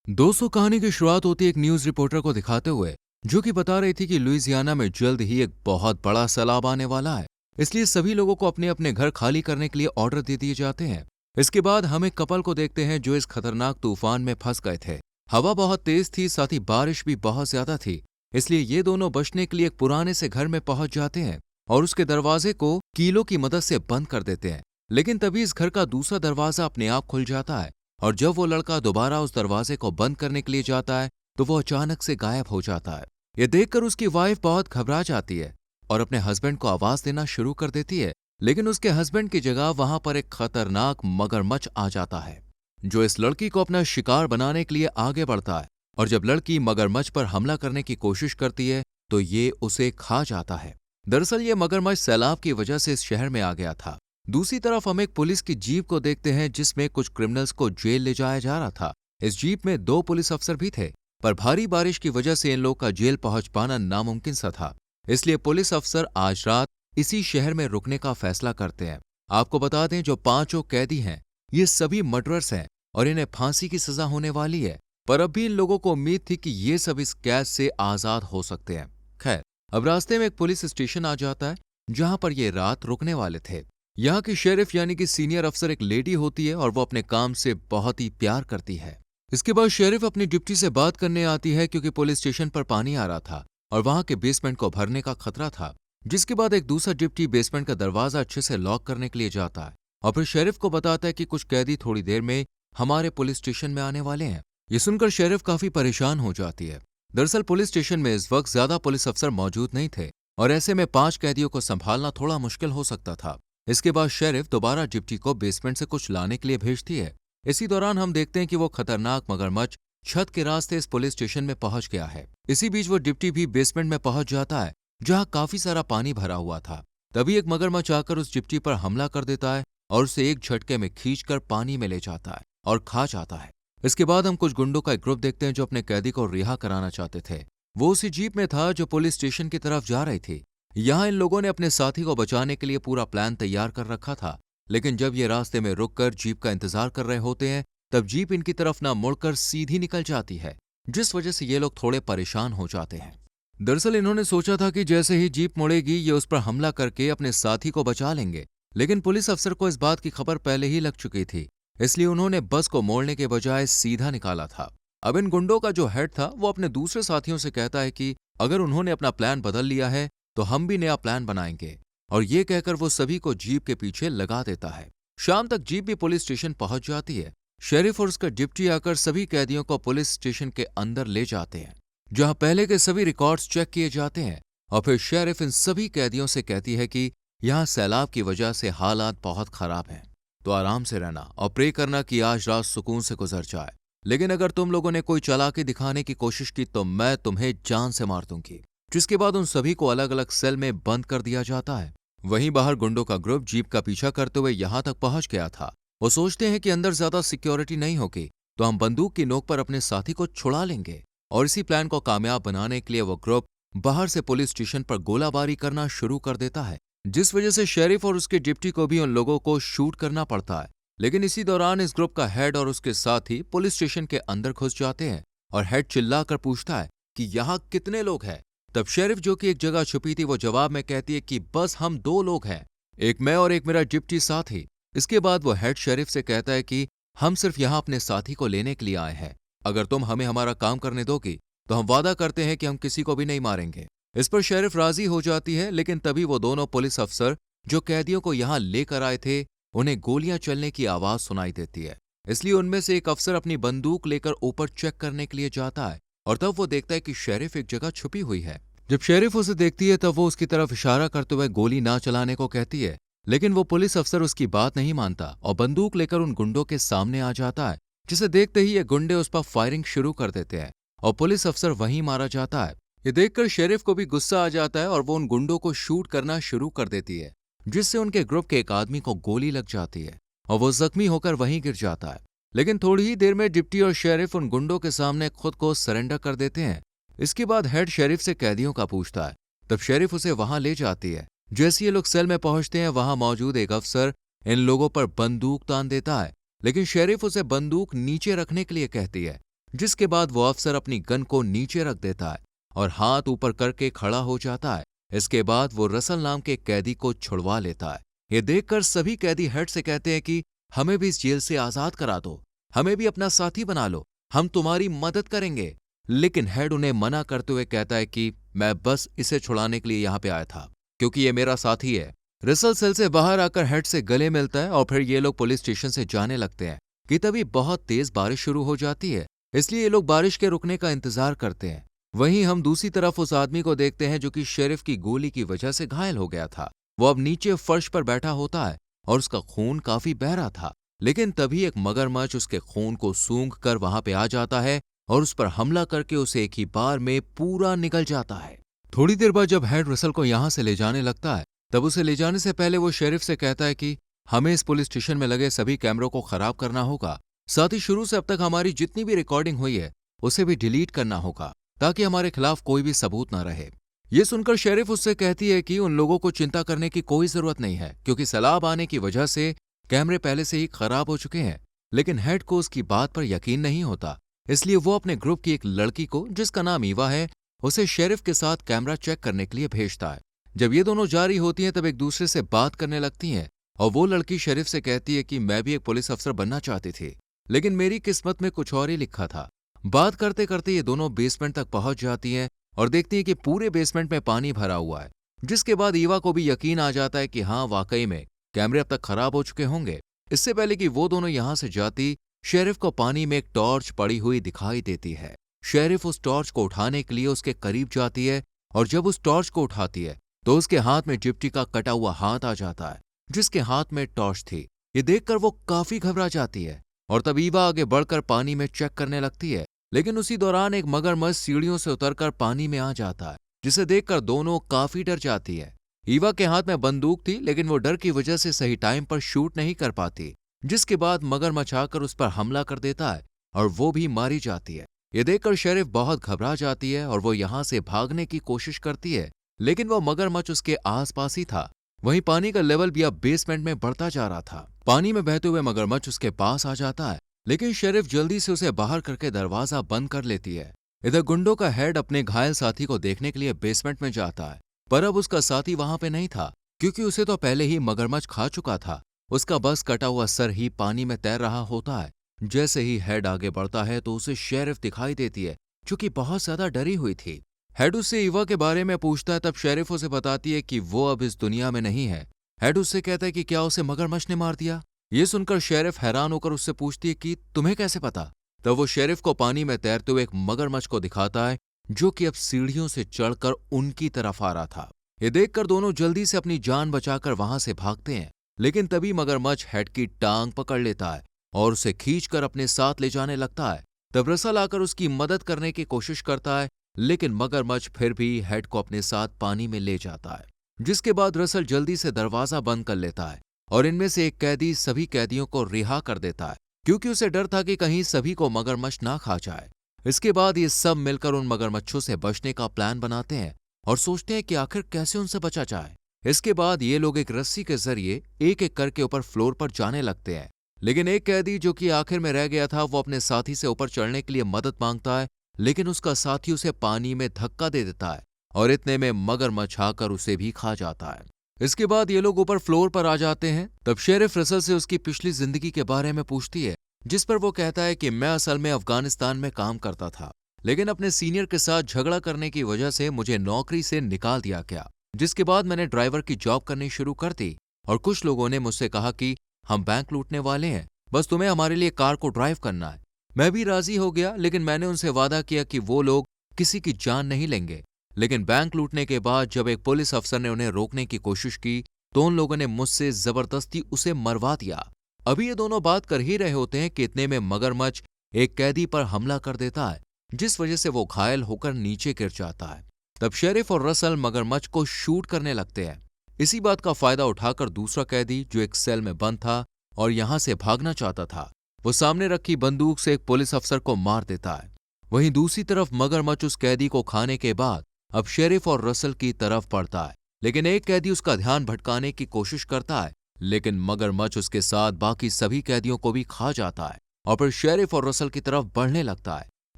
दोस्तों, कहानी की शुरुआत होती है एक न्यूज रिपोर्टर को दिखाते हुए, जो कि बता रही थी कि लुइसियाना में जल्द ही एक बहुत बड़ा सैलाब आने वाला है। इसलिए सभी लोगों को अपने अपने घर खाली करने के लिए ऑर्डर दे दिए जाते हैं। इसके बाद हम एक कपल को देखते हैं जो इस खतरनाक तूफान में फंस गए थे। हवा बहुत तेज थी, साथ ही बारिश भी बहुत ज्यादा थी। इसलिए ये दोनों बचने के लिए एक पुराने से घर में पहुंच जाते हैं और उसके दरवाजे को कीलों की मदद से बंद कर देते हैं। लेकिन तभी इस घर का दूसरा दरवाजा अपने आप खुल जाता है और जब वो लड़का दोबारा उस दरवाजे को बंद करने के लिए जाता है तो वो अचानक से गायब हो जाता है। ये देखकर उसकी वाइफ बहुत घबरा जाती है और अपने हस्बैंड को आवाज देना शुरू कर देती है। लेकिन उसके हस्बैंड की जगह वहां पर एक खतरनाक मगरमच्छ आ जाता है, जो इस लड़की को अपना शिकार बनाने के लिए आगे बढ़ता है। और जब लड़की मगरमच्छ पर हमला करने की कोशिश करती है तो ये उसे खा जाता है। दरअसल ये मगरमच्छ सैलाब की वजह से इस शहर में आ गया था। दूसरी तरफ हम एक पुलिस की जीप को देखते हैं जिसमें कुछ क्रिमिनल्स को जेल ले जाया जा रहा था। इस जीप में 2 पुलिस अफसर भी थे, पर भारी बारिश की वजह से इन लोगों का जेल पहुंच पाना नामुमकिन सा था। इसलिए पुलिस अफसर आज रात इसी शहर में रुकने का फैसला करते हैं। आपको बता दें, जो 5 कैदी हैं ये सभी मर्डरर्स हैं और इन्हें फांसी की सजा होने वाली है। पर अब भी इन लोगों को उम्मीद थी कि ये सब इस कैद से आजाद हो सकते हैं। खैर, अब रास्ते में एक पुलिस स्टेशन आ जाता है जहां पर ये रात रुकने वाले थे। यहाँ की शेरिफ यानी कि सीनियर अफसर एक लेडी होती है और वो अपने काम से बहुत ही प्यार करती है। इसके बाद शेरिफ अपनी डिप्टी से बात करने आती है क्योंकि पुलिस स्टेशन पर पानी आ रहा था और वहां के बेसमेंट को भरने का खतरा था। जिसके बाद एक दूसरा डिप्टी बेसमेंट का दरवाजा अच्छे से लॉक करने के लिए जाता है और फिर शेरिफ को बताता है कि कुछ कैदी थोड़ी देर में हमारे पुलिस स्टेशन में आने वाले हैं। ये सुनकर शेरिफ काफी परेशान हो जाती है। दरअसल पुलिस स्टेशन में इस वक्त ज्यादा पुलिस अफसर मौजूद नहीं थे और ऐसे में 5 कैदियों को संभालना थोड़ा मुश्किल हो सकता था। इसके बाद शेरिफ दोबारा डिप्टी को बेसमेंट से कुछ लाने के लिए भेजती है। इसी दौरान हम देखते हैं कि वो खतरनाक मगरमच्छ छत के रास्ते इस पुलिस स्टेशन में पहुंच गया है। इसी बीच वो डिप्टी भी बेसमेंट में पहुंच जाता है जहां काफी सारा पानी भरा हुआ था। तभी एक मगरमच्छ आकर उस डिप्टी पर हमला कर देता है और उसे एक झटके में खींचकर पानी में ले जाता है और खा जाता है। इसके बाद हम कुछ गुंडों का एक ग्रुप देखते हैं जो अपने कैदी को रिहा कराना चाहते थे। वो उसी जीप में था जो पुलिस स्टेशन की तरफ जा रही थी। यहाँ इन लोगों ने अपने साथी को बचाने के लिए पूरा प्लान तैयार कर रखा था। लेकिन जब ये रास्ते में रुककर जीप का इंतजार कर रहे होते हैं तब जीप इनकी तरफ ना मुड़कर सीधी निकल जाती है, जिस वजह से ये लोग थोड़े परेशान हो जाते हैं। दरअसल इन्होंने सोचा था कि जैसे ही जीप मुड़ेगी ये उस पर हमला करके अपने साथी को बचा लेंगे। लेकिन पुलिस अफसर को इस बात की खबर पहले ही लग चुकी थी, इसलिए उन्होंने बस को मोड़ने के बजाय सीधा निकाला था। अब इन गुंडों का जो हेड था वो अपने दूसरे साथियों से कहता है कि अगर उन्होंने अपना प्लान बदल लिया है तो हम भी नया प्लान बनाएंगे, और ये कहकर वो सभी को जीप के पीछे लगा देता है। शाम तक जीप भी पुलिस स्टेशन पहुंच जाती है। शेरिफ और उसका डिप्टी आकर सभी कैदियों को पुलिस स्टेशन के अंदर ले जाते हैं, जहां पहले के सभी रिकॉर्ड्स चेक किए जाते हैं। और फिर शेरिफ इन सभी कैदियों से कहती है कि यहाँ सैलाब की वजह से हालात बहुत खराब हैं, तो आराम से रहना और प्रे करना कि आज रात सुकून से गुजर जाए। लेकिन अगर तुम लोगों ने कोई चालाकी दिखाने की कोशिश की तो मैं तुम्हें जान से मार दूंगी। जिसके बाद उन सभी को अलग अलग सेल में बंद कर दिया जाता है। वहीं बाहर गुंडों का ग्रुप जीप का पीछा करते हुए यहां तक पहुंच गया था। वो सोचते हैं कि अंदर ज्यादा सिक्योरिटी नहीं होगी तो हम बंदूक की नोक पर अपने साथी को छुड़ा लेंगे, और इसी प्लान को कामयाब बनाने के लिए वो ग्रुप बाहर से पुलिस स्टेशन पर गोलाबारी करना शुरू कर देता है, जिस वजह से शेरिफ और उसके डिप्टी को भी उन लोगों को शूट करना पड़ता है। लेकिन इसी दौरान इस ग्रुप का हेड और उसके साथी पुलिस स्टेशन के अंदर घुस जाते हैं और हेड चिल्लाकर पूछता है कि यहाँ कितने लोग हैं। तब शेरिफ, जो कि एक जगह छुपी थी, वो जवाब में कहती है कि बस हम 2 लोग हैं, एक मैं और एक मेरा डिप्टी साथी। इसके बाद वो हेड शेरिफ से कहता है कि हम सिर्फ यहाँ अपने साथी को लेने के लिए आए हैं। अगर तुम हमें हमारा काम करने दोगी तो हम वादा करते हैं कि हम किसी को भी नहीं मारेंगे। इस पर शेरिफ राजी हो जाती है। लेकिन तभी वो दोनों पुलिस अफसर जो कैदियों को यहाँ लेकर आए थे उन्हें गोलियां चलने की आवाज सुनाई देती है। इसलिए उनमें से एक अफसर अपनी बंदूक लेकर ऊपर चेक करने के लिए जाता है और तब वो देखता है कि शेरिफ एक जगह छुपी हुई है। जब शेरिफ उसे देखती है तब वो उसकी तरफ इशारा करते हुए गोली ना चलाने को कहती है, लेकिन वो पुलिस अफसर उसकी बात नहीं मानता और बंदूक लेकर उन गुंडों के सामने आ जाता है, जिसे देखते ही ये गुंडे उस पर फायरिंग शुरू कर देते हैं और पुलिस अफसर वहीं मारा जाता है। ये देखकर शेरिफ को भी गुस्सा आ जाता है और वो उन गुंडों को शूट करना शुरू कर देती है, जिससे उनके ग्रुप के एक आदमी को गोली लग जाती है और वो जख्मी होकर वहीं गिर जाता है। लेकिन थोड़ी ही देर में डिप्टी और शेरिफ उन गुंडों के सामने खुद को सरेंडर कर देते हैं। इसके बाद हेड शेरिफ से कैदियों का पूछता है, तब शेरिफ उसे वहां ले जाती है। जैसे ये लोग सेल में पहुंचते हैं वहां मौजूद एक अफसर इन लोगों पर बंदूक तान देता है, लेकिन शेरिफ उसे बंदूक नीचे रखने के लिए कहती है, जिसके बाद वो अफसर अपनी गन को नीचे रख देता है और हाथ ऊपर करके खड़ा हो जाता है। इसके बाद वो रसल नाम के कैदी को छुड़वा लेता है। ये देखकर सभी कैदी हेड से कहते हैं कि हमें भी इस जेल से आजाद करा दो, हमें भी अपना साथी बना लो, हम तुम्हारी मदद करेंगे। लेकिन हेड उन्हें मना करते हुए कहता है कि मैं बस इसे छुड़ाने के लिए यहाँ पे आया था, क्योंकि ये मेरा साथी है। रसल सेल से बाहर आकर हेड से गले मिलता है और फिर ये लोग पुलिस स्टेशन से जाने लगते हैं कि तभी बहुत तेज बारिश शुरू हो जाती है, इसलिए ये लोग बारिश के रुकने का इंतजार करते हैं। वहीं हम दूसरी तरफ उस आदमी को देखते हैं जो कि शेरिफ की गोली की वजह से घायल हो गया था। वो अब नीचे फर्श पर बैठा होता है और उसका खून काफी बह रहा था। लेकिन तभी एक मगरमच्छ उसके खून को सूंघ कर वहां पे आ जाता है और उस पर हमला करके उसे एक ही बार में पूरा निगल जाता है। थोड़ी देर बाद जब हेड रसल को यहां से ले जाने लगता है, तब उसे ले जाने से पहले वो शेरिफ से कहता है कि हमें इस पुलिस स्टेशन में लगे सभी कैमरों को खराब करना होगा, साथ ही शुरू से अब तक हमारी जितनी भी रिकॉर्डिंग हुई है उसे भी डिलीट करना होगा, ताकि हमारे खिलाफ कोई भी सबूत न रहे। ये सुनकर शेरिफ उससे कहती है कि उन लोगों को चिंता करने की कोई जरूरत नहीं है, क्योंकि सैलाब आने की वजह से कैमरे पहले से ही खराब हो चुके हैं। लेकिन हेड को उसकी बात पर यकीन नहीं होता, इसलिए वो अपने ग्रुप की एक लड़की को, जिसका नाम ईवा है, उसे शेरिफ के साथ कैमरा चेक करने के लिए भेजता है। जब ये दोनों जा रही होती हैं तब एक दूसरे से बात करने लगती हैं और वो लड़की शेरिफ से कहती है कि मैं भी एक पुलिस अफसर बनना चाहती थी, लेकिन मेरी किस्मत में कुछ और ही लिखा था। बात करते करते ये दोनों बेसमेंट तक पहुंच जाती हैं और देखती हैं कि पूरे बेसमेंट में पानी भरा हुआ है, जिसके बाद ईवा को भी यकीन आ जाता है कि हाँ, वाकई में कैमरे अब तक खराब हो चुके होंगे। इससे पहले कि वो दोनों यहां से जाती, शेरिफ को पानी में एक टॉर्च पड़ी हुई दिखाई देती है। शेरिफ उस टॉर्च को उठाने के लिए उसके करीब जाती है और जब उस टॉर्च को उठाती है तो उसके हाथ में जिप्टी का कटा हुआ हाथ आ जाता है, जिसके हाथ में टॉर्च थी। ये देखकर वो काफी घबरा जाती है और तब ईवा आगे बढ़कर पानी में चेक करने लगती है। लेकिन उसी दौरान एक मगरमच्छ सीढ़ियों से उतरकर पानी में आ जाता है, जिसे देखकर दोनों काफी डर जाती है। ईवा के हाथ में बंदूक थी, लेकिन वो डर की वजह से सही टाइम पर शूट नहीं कर पाती, जिसके बाद मगरमच्छ आकर उस पर हमला कर देता है और वो भी मारी जाती है। ये देखकर शेरिफ बहुत घबरा जाती है और वो यहां से भागने की कोशिश करती है, लेकिन वो मगरमच्छ उसके आसपास ही था। वहीं पानी का लेवल भी अब बेसमेंट में बढ़ता जा रहा था। पानी में बहते हुए मगरमच्छ उसके पास आ जाता है, लेकिन शेरिफ जल्दी से उसे बाहर करके दरवाजा बंद कर लेती है। इधर गुंडों का हेड अपने घायल साथी को देखने के लिए बेसमेंट में जाता है, पर अब उसका साथी वहां पे नहीं था, क्योंकि उसे तो पहले ही मगरमच्छ खा चुका था। उसका बस कटा हुआ सर ही पानी में तैर रहा होता है। जैसे ही हेड आगे बढ़ता है तो उसे शेरिफ दिखाई देती है, जो कि बहुत ज्यादा डरी हुई थी। हेड उससे ईवा के बारे में पूछता है, तब शेरिफ उसे बताती है कि वो अब इस दुनिया में नहीं है। हेड उससे कहता है कि क्या उसे मगरमच्छ ने मार दिया। ये सुनकर शेरिफ हैरान होकर उससे पूछती है कि तुम्हें कैसे पता। तब वो शेरिफ को पानी में तैरते हुए एक मगरमच्छ को दिखाता है, जो कि अब सीढ़ियों से चढ़कर उनकी तरफ आ रहा था। ये देखकर दोनों जल्दी से अपनी जान बचाकर वहां से भागते हैं, लेकिन तभी मगरमच्छ हेड की टांग पकड़ लेता है और उसे खींचकर अपने साथ ले जाने लगता है। तब रसल आकर उसकी मदद करने की कोशिश करता है, लेकिन मगरमच्छ फिर भी हेड को अपने साथ पानी में ले जाता है, जिसके बाद रसल जल्दी से दरवाजा बंद कर लेता है और इनमें से एक कैदी सभी कैदियों को रिहा कर देता है, क्योंकि उसे डर था कि कहीं सभी को मगरमच्छ ना खा जाए। इसके बाद ये सब मिलकर उन मगरमच्छों से बचने का प्लान बनाते हैं और सोचते हैं कि आखिर कैसे उनसे बचा जाए। इसके बाद ये लोग एक रस्सी के जरिए एक एक करके ऊपर फ्लोर पर जाने लगते हैं, लेकिन एक कैदी जो कि आखिर में रह गया था, वो अपने साथी से ऊपर चढ़ने के लिए मदद मांगता है, लेकिन उसका साथी उसे पानी में धक्का दे देता है और इतने में मगरमच्छ आकर उसे भी खा जाता है। इसके बाद ये लोग ऊपर फ्लोर पर आ जाते हैं। तब शेरिफ रसल से उसकी पिछली जिंदगी के बारे में पूछती है, जिस पर वो कहता है कि मैं असल में अफगानिस्तान में काम करता था, लेकिन अपने सीनियर के साथ झगड़ा करने की वजह से मुझे नौकरी से निकाल दिया गया, जिसके बाद मैंने ड्राइवर की जॉब करनी शुरू कर दी और कुछ लोगों ने मुझसे कहा कि हम बैंक लूटने वाले हैं, बस तुम्हें हमारे लिए कार को ड्राइव करना है। मैं भी राजी हो गया, लेकिन मैंने उनसे वादा किया कि वो लोग किसी की जान नहीं लेंगे। लेकिन बैंक लूटने के बाद जब एक पुलिस अफसर ने उन्हें रोकने की कोशिश की तो उन लोगों ने मुझसे जबरदस्ती उसे मरवा दिया। अभी ये दोनों बात कर ही रहे होते हैं कि इतने में मगरमच्छ एक कैदी पर हमला कर देता है, जिस वजह से वो घायल होकर नीचे गिर जाता है। तब शेरिफ और रसल मगरमच्छ को शूट करने लगते हैं। इसी बात का फायदा उठाकर दूसरा कैदी, जो एक सेल में बंद था और यहां से भागना चाहता था, वो सामने रखी बंदूक से एक पुलिस अफसर को मार देता है। वहीं दूसरी तरफ मगरमच्छ उस कैदी को खाने के बाद अब शेरिफ और रसल की तरफ बढ़ता है, लेकिन एक कैदी उसका ध्यान भटकाने की कोशिश करता है, लेकिन मगरमच्छ उसके साथ बाकी सभी कैदियों को भी खा जाता है और फिर शेरिफ और रसल की तरफ बढ़ने लगता है।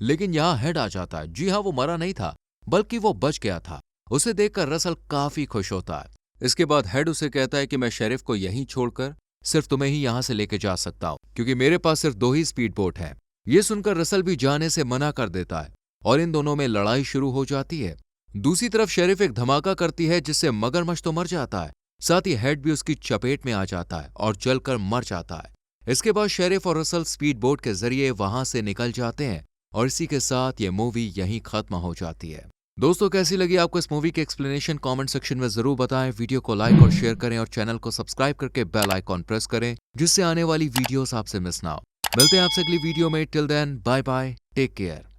लेकिन यहाँ हेड आ जाता है। जी हाँ, वो मरा नहीं था, बल्कि वो बच गया था। उसे देखकर रसल काफी खुश होता है। इसके बाद हेड उसे कहता है कि मैं शेरिफ को यहीं छोड़कर सिर्फ तुम्हें ही यहां से लेके जा सकता हूं, क्योंकि मेरे पास सिर्फ 2 ही स्पीड बोट हैं। ये सुनकर रसल भी जाने से मना कर देता है और इन दोनों में लड़ाई शुरू हो जाती है। दूसरी तरफ शेरिफ एक धमाका करती है जिससे मगरमच्छ तो मर जाता है, साथ ही हेड भी उसकी चपेट में आ जाता है और जलकर मर जाता है। इसके बाद शेरिफ और रसल स्पीड बोट के जरिए वहां से निकल जाते हैं और इसी के साथ ये मूवी यहीं खत्म हो जाती है। दोस्तों, कैसी लगी आपको इस मूवी की एक्सप्लेनेशन कमेंट सेक्शन में जरूर बताएं। वीडियो को लाइक और शेयर करें और चैनल को सब्सक्राइब करके बेल आइकॉन प्रेस करें, जिससे आने वाली वीडियोस आपसे मिस ना हो। मिलते हैं आपसे अगली वीडियो में। Till then, bye bye, take care.